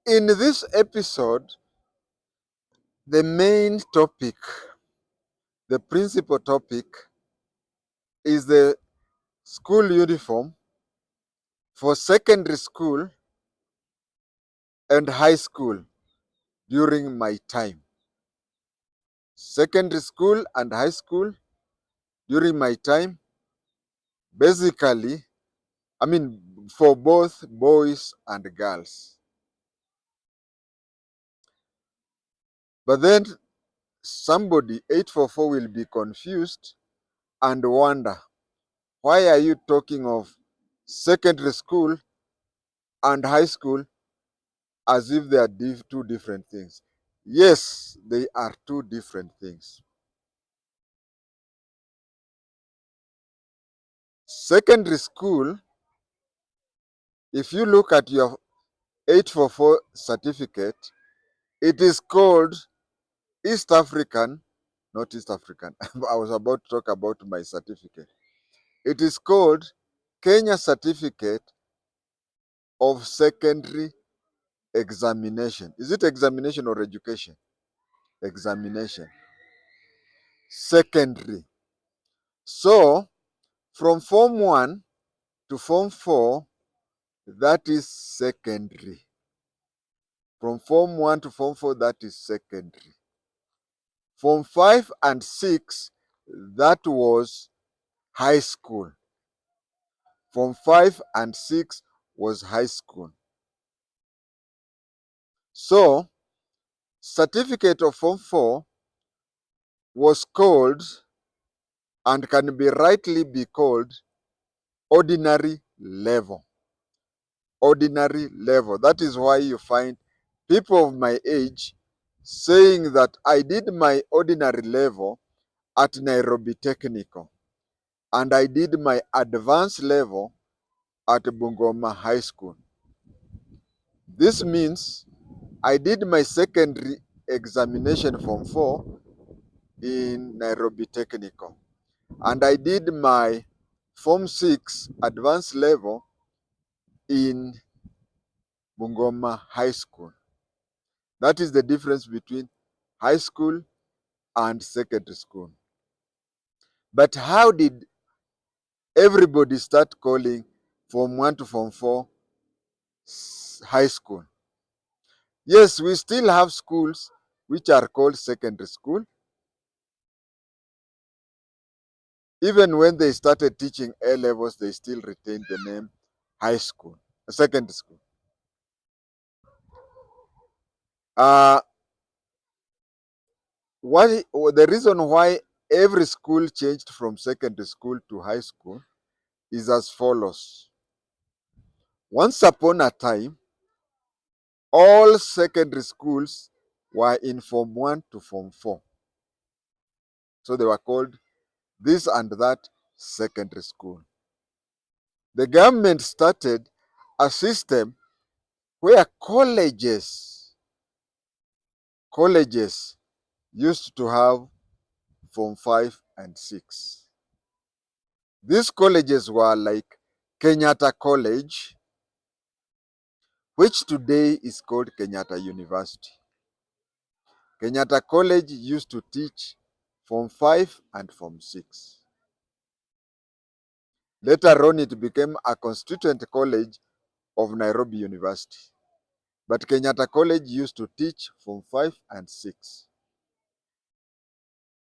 In this episode, the main topic, the principal topic, is the school uniform for secondary school and high school during my time. Secondary school and high school during my time, basically, for both boys and girls. But then somebody, 844, will be confused and wonder, why are you talking of secondary school and high school as if they are two different things? Yes, they are two different things. Secondary school, if you look at your 844 certificate, it is called East African, not East African. I was about to talk about my certificate. It is called Kenya Certificate of Secondary Examination. Is it examination or education? Examination. Secondary. So, from Form 1 to Form 4, that is secondary. From Form 1 to Form 4, that is secondary. Form 5 and 6, that was high school. Form 5 and 6 was high school. So, certificate of Form 4 was called, and can be rightly be called, ordinary level. Ordinary level. That is why you find people of my age saying that I did my ordinary level at Nairobi Technical and I did my advanced level at Bungoma High School. This means I did my secondary examination Form 4 in Nairobi Technical and I did my Form 6 advanced level in Bungoma High School. That is the difference between high school and secondary school. But how did everybody start calling Form 1 to Form 4 high school? Yes, we still have schools which are called secondary school. Even when they started teaching A levels, they still retained the name high school, secondary school. The reason why every school changed from secondary school to high school is as follows. Once upon a time, all secondary schools were in Form 1 to Form 4. So they were called this and that secondary school. The government started a system where colleges used to have Form 5 and 6. These colleges were like Kenyatta College, which today is called Kenyatta University. Kenyatta College used to teach Form 5 and Form 6. Later on, it became a constituent college of Nairobi University. But Kenyatta College used to teach Form 5 and 6.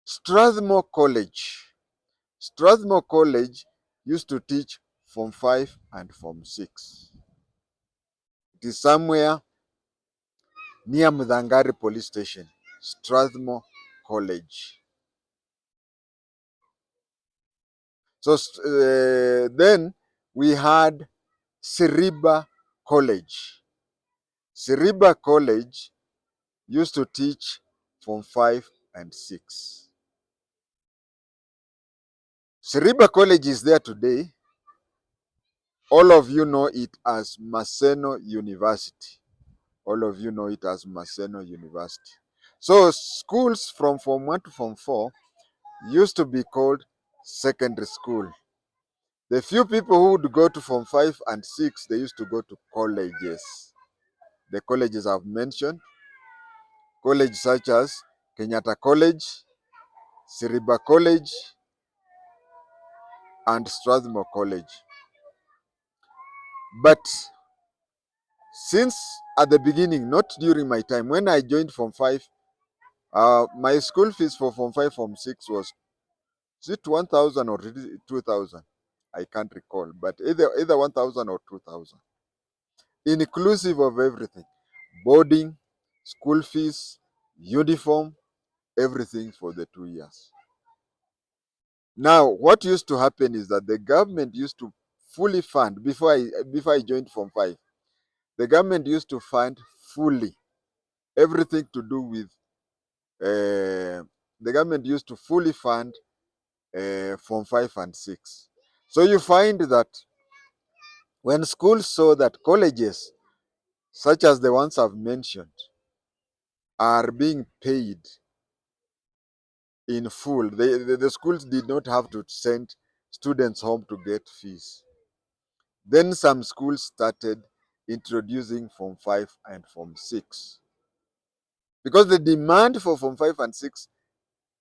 Strathmore College used to teach Form 5 and Form 6. It is somewhere near Mudhangari Police Station, Strathmore College. So then we had Siriba College. Siriba College used to teach Form 5 and 6. Siriba College is there today. All of you know it as Maseno University. All of you know it as Maseno University. So schools from Form 1 to Form 4 used to be called secondary school. The few people who would go to Form 5 and 6, they used to go to colleges. the colleges I've mentioned, colleges such as Kenyatta College, Siriba College, and Strathmore College. But since at the beginning, not during my time, when I joined Form 5, my school fees for Form 5, Form 6 was, is it 1,000 or 2,000? I can't recall, but either 1,000 or 2,000, inclusive of everything, boarding, school fees, uniform, everything for the 2 years. Now, what used to happen is that the government used to fully fund, before I joined Form 5, the government used to fund fully everything to do with, the government used to fully fund Form 5 and 6. So you find that when schools saw that colleges, such as the ones I've mentioned, are being paid in full, the schools did not have to send students home to get fees. Then some schools started introducing Form 5 and Form 6 because the demand for Form 5 and 6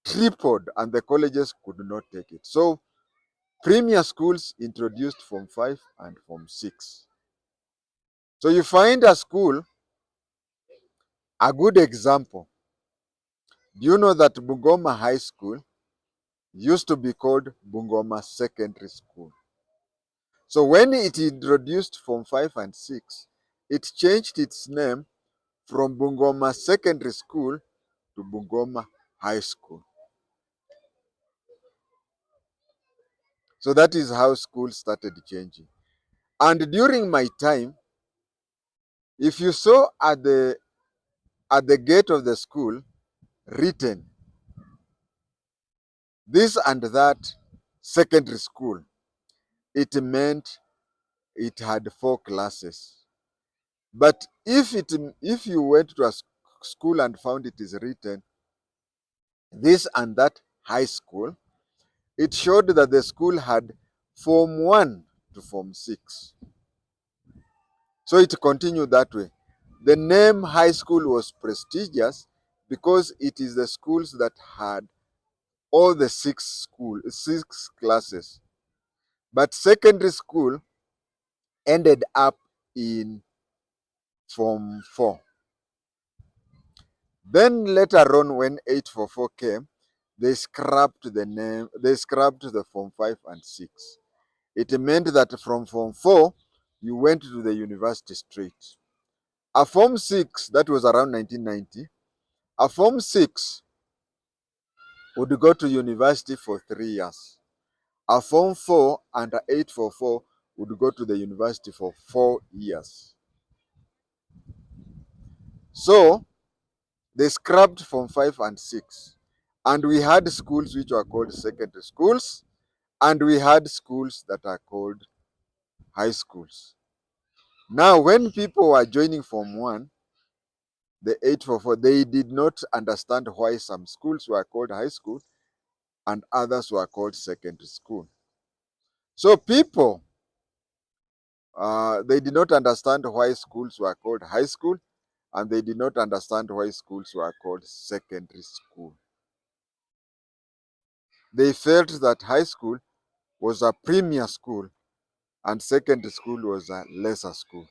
tripled and the colleges could not take it. So premier schools introduced Form 5 and Form 6. So you find a school, a good example. Do you know that Bungoma High School used to be called Bungoma Secondary School? So when it introduced Form 5 and 6, it changed its name from Bungoma Secondary School to Bungoma High School. So that is how schools started changing. And during my time, if you saw at the gate of the school written this and that secondary school, it meant it had 4 classes. But if you went to a school and found it is written this and that high school, it showed that the school had Form 1 to Form 6. So it continued that way. The name high school was prestigious because it is the schools that had all the 6 classes. But secondary school ended up in Form 4. Then later on, when 844 came, they scrapped the name, they scrapped the Form 5 and 6. It meant that from Form 4, you went to the university straight. A Form 6, that was around 1990, a Form 6 would go to university for 3 years. A Form 4 and a 844 would go to the university for 4 years. So they scrapped Form 5 and 6. And we had schools which were called secondary schools, and we had schools that are called high schools. Now, when people were joining Form 1, the 844, they did not understand why some schools were called high school and others were called secondary school. So people, they did not understand why schools were called high school and they did not understand why schools were called secondary school. They felt that high school was a premier school and secondary school was a lesser school.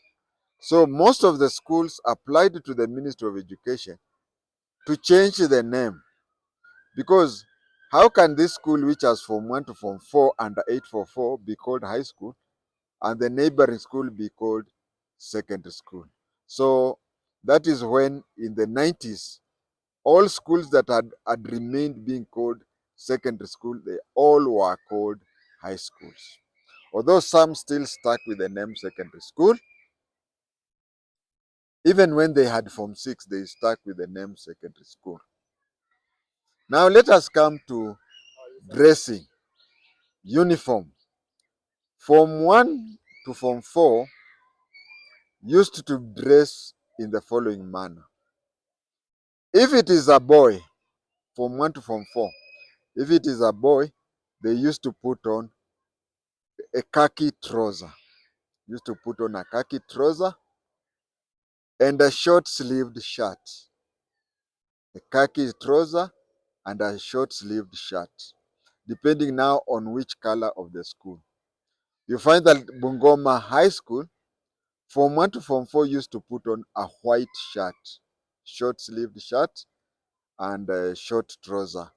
So most of the schools applied to the Ministry of Education to change the name, because how can this school which has Form 1 to Form 4 and 844 be called high school and the neighboring school be called secondary school? So that is when in the 90s, all schools that had remained being called secondary school, they all were called high schools. Although some still stuck with the name secondary school, even when they had Form 6, they stuck with the name secondary school. Now let us come to dressing, uniform. Form 1 to Form 4 used to dress in the following manner. If it is a boy, Form 1 to Form 4, if it is a boy, they used to put on a khaki trouser. Used to put on a khaki trouser and a short-sleeved shirt. A khaki trouser and a short-sleeved shirt, depending now on which color of the school. You find that Bungoma High School, Form 1 to Form 4 used to put on a white shirt, short-sleeved shirt and a short trouser,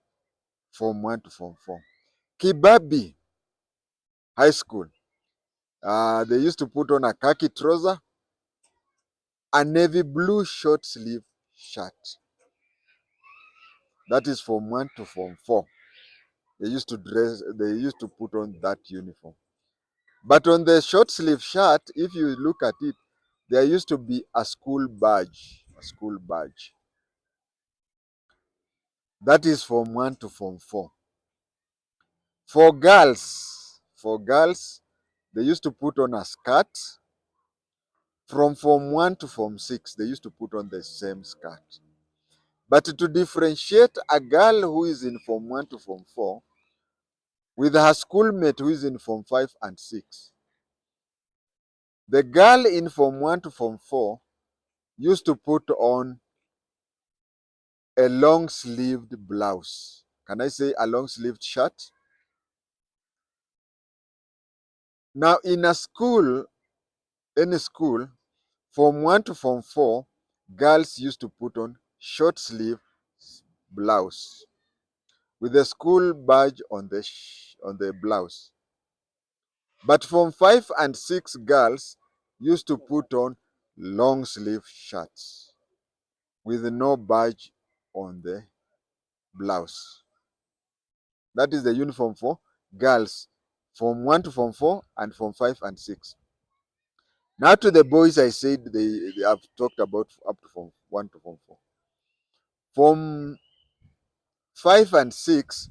Form 1 to Form 4. Kibabi High School, they used to put on a khaki trouser, a navy blue short-sleeve shirt. That is Form 1 to Form 4. They used to put on that uniform. But on the short sleeve shirt, if you look at it, there used to be a school badge, a school badge. That is Form 1 to Form 4. For girls, they used to put on a skirt. From Form 1 to Form 6, they used to put on the same skirt. But to differentiate a girl who is in Form 1 to Form 4 with her schoolmate who is in Form 5 and 6, the girl in Form 1 to Form 4 used to put on a long-sleeved blouse. Can I say a long-sleeved shirt? Now, in a school, any school, Form 1 to Form 4, girls used to put on short-sleeve blouse with a school badge on the blouse. But Form 5 and 6 girls used to put on long-sleeve shirts with no badge on the blouse. That is the uniform for girls, Form 1 to Form 4 and Form 5 and 6. Now to the boys, I said they have talked about up to Form 1 to Form 4. Form 5 and 6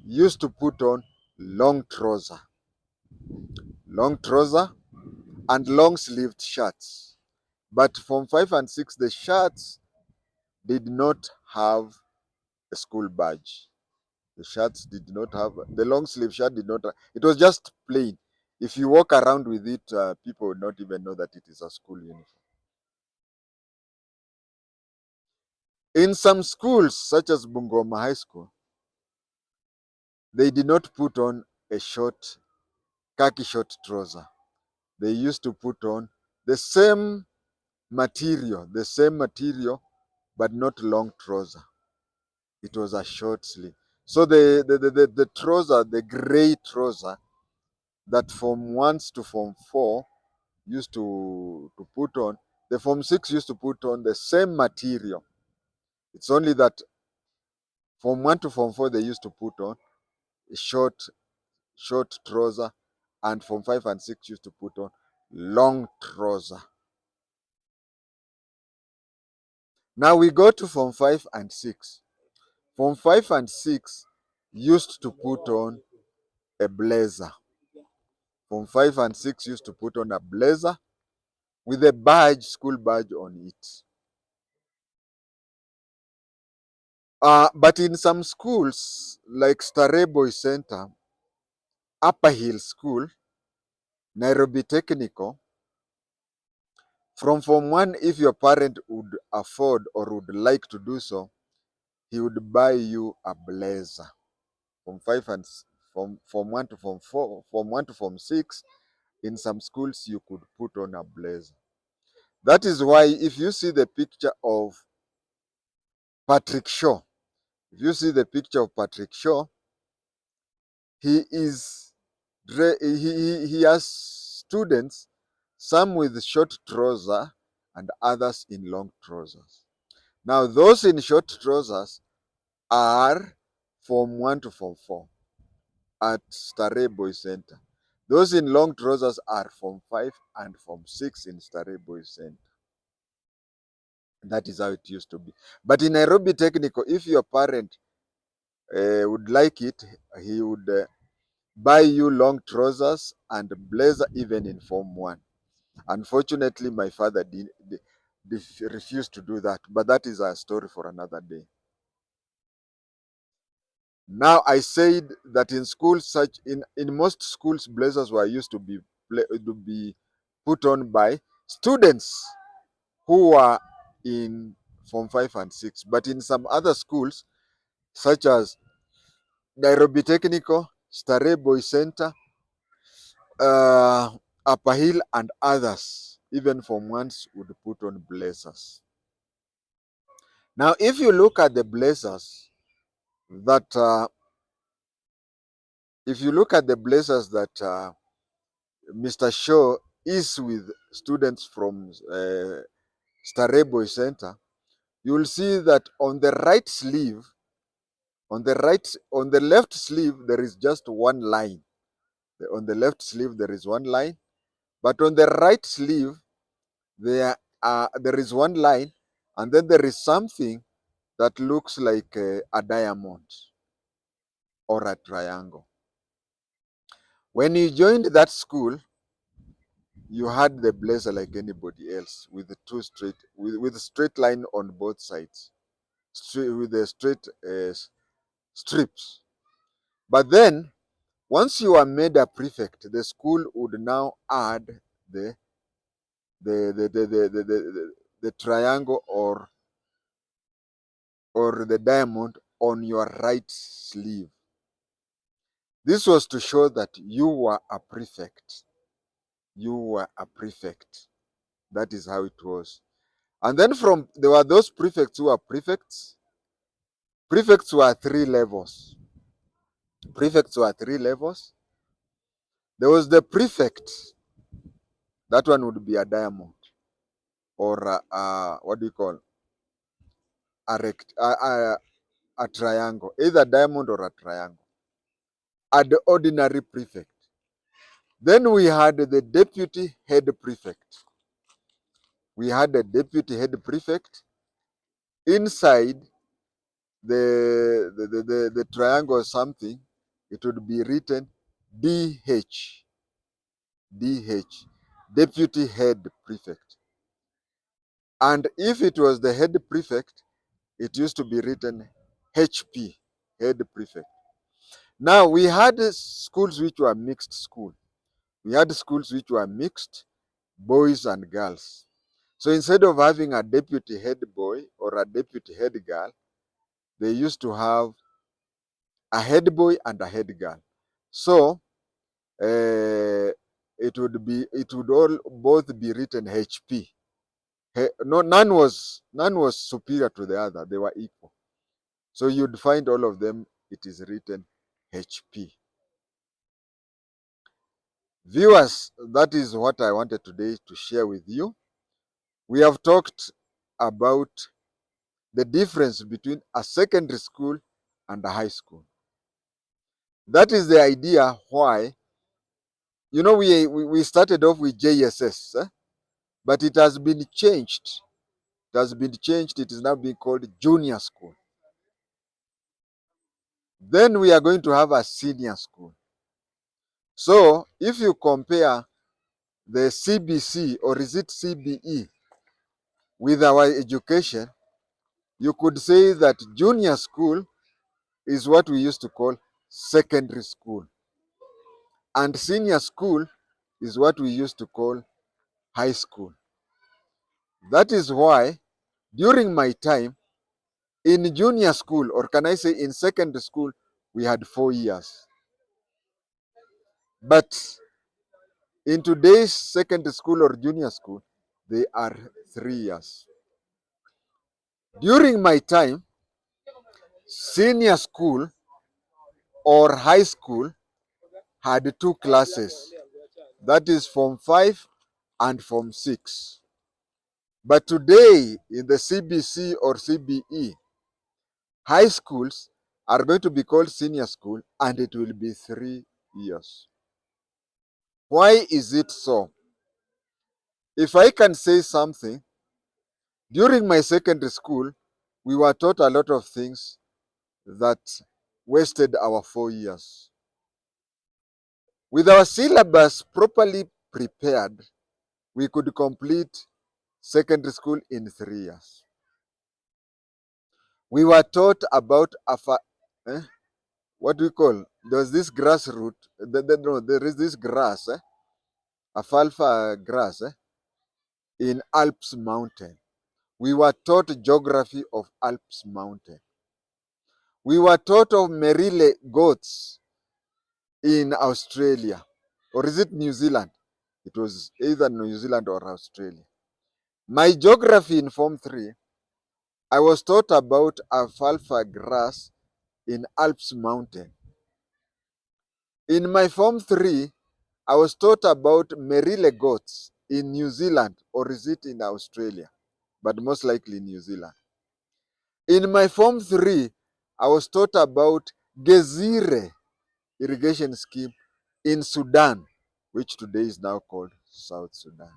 used to put on long trouser and long sleeved shirts. But Form 5 and 6, the shirts did not have a school badge. The shirts did not have, the long sleeve shirt did not, it was just plain. If you walk around with it, people would not even know that it is a school uniform. In some schools, such as Bungoma High School, they did not put on a khaki short trouser. They used to put on the same material, but not long trouser. It was a short sleeve. So the trouser, the gray trouser that Form 1 to Form 4 used to put on, the Form 6 used to put on the same material. It's only that Form 1 to Form 4 they used to put on a short trouser, and Form 5 and 6 used to put on long trouser. Now we go to Form 5 and 6. Form 5 and 6 used to put on a blazer. Form 5 and 6 used to put on a blazer with a badge, school badge on it. But in some schools, like Starehe Boys Center, Upper Hill School, Nairobi Technical, from Form 1, if your parent would afford or would like to do so, he would buy you a blazer. From 5 and Form 1 to Form 4, Form 1 to Form 6, in some schools you could put on a blazer. That is why if you see the picture of Patrick Shaw, he is he has students, some with short trouser and others in long trousers. Now those in short trousers are Form 1 to Form 4 at Starehe Boys Center. Those in long trousers are Form 5 and Form 6 in Starehe Boys Center. That is how it used to be. But in Nairobi Technical, if your parent would like it, he would buy you long trousers and blazer even in Form 1. Unfortunately, my father refused to do that, but that is a story for another day. Now, I said that in schools, in most schools, blazers were used to be put on by students who were in Form 5 and 6. But in some other schools, such as Nairobi Technical, Starehe Boys Center, Upper Hill, and others, even Form 1s would put on blazers. Now, if you look at the blazers that Mr. Shaw is with students from Starehe Boys Center, you will see that on the right sleeve, on the left sleeve, there is just one line. On the left sleeve, there is one line, but on the right sleeve, there is one line, and then there is something that looks like a diamond or a triangle. When you joined that school, you had the blazer like anybody else, with the with straight line on both sides, with the straight strips. But then, once you are made a prefect, the school would now add the the triangle or the diamond on your right sleeve. This was to show that you were a prefect. You were a prefect. That is how it was. And then there were those prefects who were prefects. Prefects were three levels. Prefects were three levels. There was the prefect. That one would be a diamond, or what do you call, a triangle, either diamond or a triangle. At the ordinary prefect. Then we had the deputy head prefect. We had a deputy head prefect. Inside the triangle or something, it would be written DH. DH, deputy head prefect. And if it was the head prefect, it used to be written HP, head prefect. Now, we had schools which were mixed school. We had schools which were mixed, boys and girls. So instead of having a deputy head boy or a deputy head girl, they used to have a head boy and a head girl. So it would all both be written HP. No, none was superior to the other. They were equal. So you'd find all of them, it is written HP. Viewers, that is what I wanted today to share with you. We have talked about the difference between a secondary school and a high school. That is the idea why, we started off with JSS, but it has been changed. It has been changed. It is now being called junior school. Then we are going to have a senior school. So if you compare the CBC, or is it CBE, with our education, you could say that junior school is what we used to call secondary school, and senior school is what we used to call high school. That is why during my time in junior school, or can I say in secondary school, we had 4 years. But in today's secondary school or junior school, they are 3 years. During my time, senior school or high school had 2 classes. That is Form 5 and Form 6. But today, in the CBC or CBE, high schools are going to be called senior school, and it will be 3 years. Why is it so? If I can say something, during my secondary school, we were taught a lot of things that wasted our 4 years. With our syllabus properly prepared, we could complete secondary school in 3 years. We were taught about what do we call? There's this grass root. There is this grass, alfalfa grass, in Alps mountain. We were taught geography of Alps mountain. We were taught of Merile goats in Australia. Or is it New Zealand? It was either New Zealand or Australia. My geography in Form 3, I was taught about alfalfa grass in Alps mountain. In my Form 3, I was taught about Merile goats in New Zealand, or is it in Australia? But most likely New Zealand. In my Form 3, I was taught about Gezire irrigation scheme in Sudan, which today is now called South Sudan.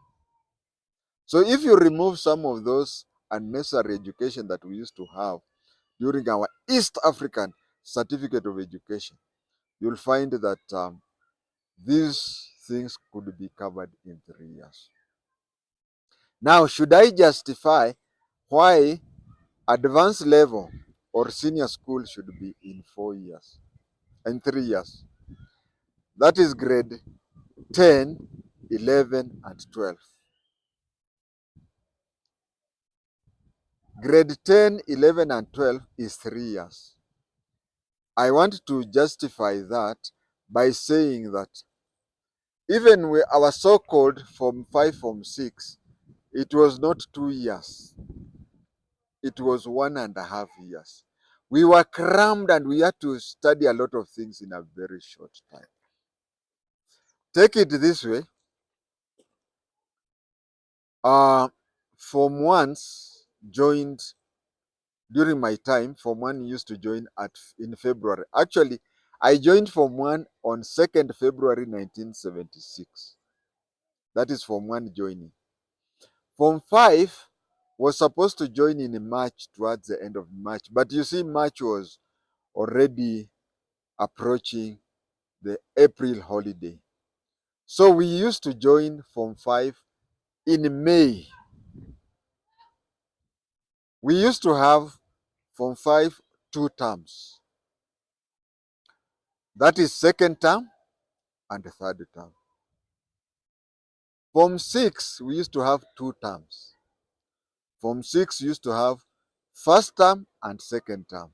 So if you remove some of those unnecessary education that we used to have during our East African certificate of education, you'll find that these things could be covered in 3 years. Now, should I justify why advanced level or senior school should be in 4 years and 3 years? That is grade 10, 11, and 12. Grade 10, 11, and 12 is 3 years. I want to justify that by saying that even with our so-called Form 5, Form 6, it was not 2 years. It was 1.5 years. We were crammed and we had to study a lot of things in a very short time. Take it this way. Form 1s joined during my time. Form 1 used to join in February. Actually, I joined Form 1 on 2nd February 1976. That is Form 1 joining. Form 5 was supposed to join in March, towards the end of March. But you see, March was already approaching the April holiday. So we used to join Form 5 in May. We used to have Form 5 2 terms. That is second term and third term. Form 6, we used to have 2 terms. Form 6 used to have first term and second term.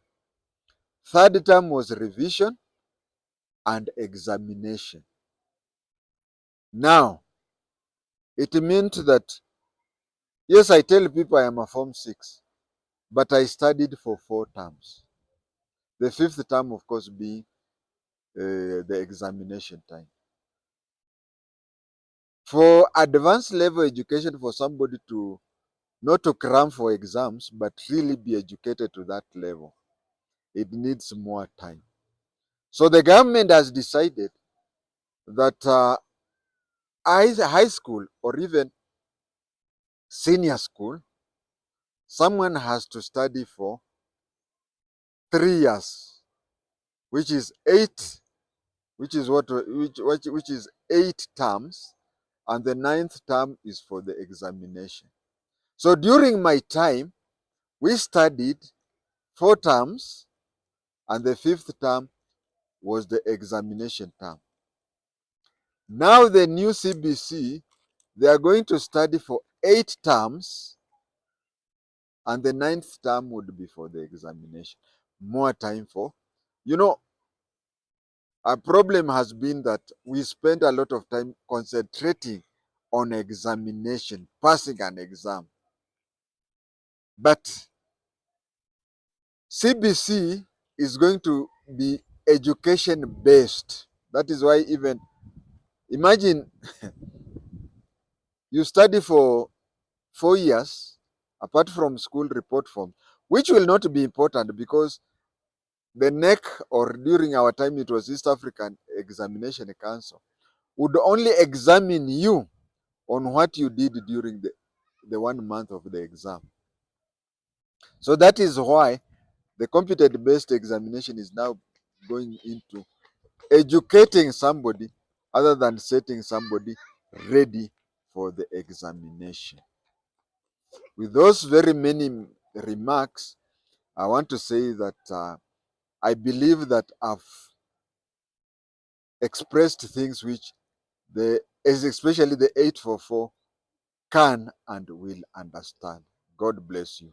Third term was revision and examination. Now, it meant that, yes, I tell people I am a Form 6, but I studied for 4 terms. The fifth term, of course, being the examination time. For advanced level education, for somebody to not to cram for exams, but really be educated to that level, it needs more time. So the government has decided that high school or even senior school, someone has to study for 3 years, which is eight, which is 8 terms, and the 9th term is for the examination. So during my time, we studied 4 terms, and the 5th term was the examination term. Now the new CBC, they are going to study for 8 terms, and the 9th term would be for the examination. More time for, a problem has been that we spend a lot of time concentrating on examination, passing an exam. But CBC is going to be education based. That is why even imagine you study for 4 years apart from school report form, which will not be important because the NEC, or during our time it was East African Examination Council, would only examine you on what you did during the 1 month of the exam. So that is why the competency-based examination is now going into educating somebody other than setting somebody ready for the examination. With those very many remarks, I want to say that I believe that I've expressed things which especially the 844 can and will understand. God bless you.